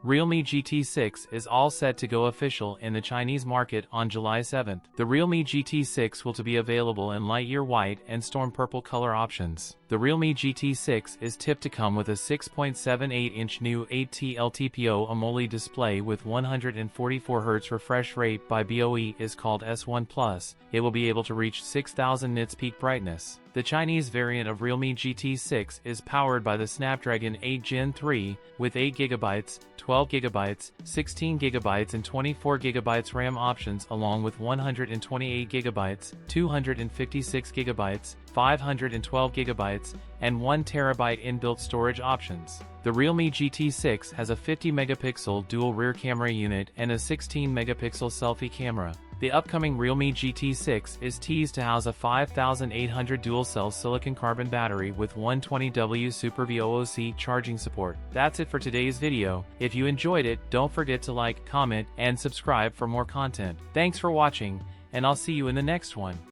Realme GT6 is all set to go official in the Chinese market on July 7th. The Realme GT6 will be available in light year white and storm purple color options. The Realme GT6 is tipped to come with a 6.78-inch new 8T LTPO AMOLED display with 144Hz refresh rate by BOE is called S1+. It will be able to reach 6000 nits peak brightness. The Chinese variant of Realme GT6 is powered by the Snapdragon 8 Gen 3 with 8GB, 12GB, 16GB and 24GB RAM options along with 128GB, 256GB, 512GB, and 1TB inbuilt storage options. The Realme GT6 has a 50-megapixel dual rear camera unit and a 16-megapixel selfie camera. The upcoming Realme GT6 is teased to house a 5800 dual-cell silicon carbon battery with 120W Super VOOC charging support. That's it for today's video. If you enjoyed it, don't forget to like, comment, and subscribe for more content. Thanks for watching, and I'll see you in the next one.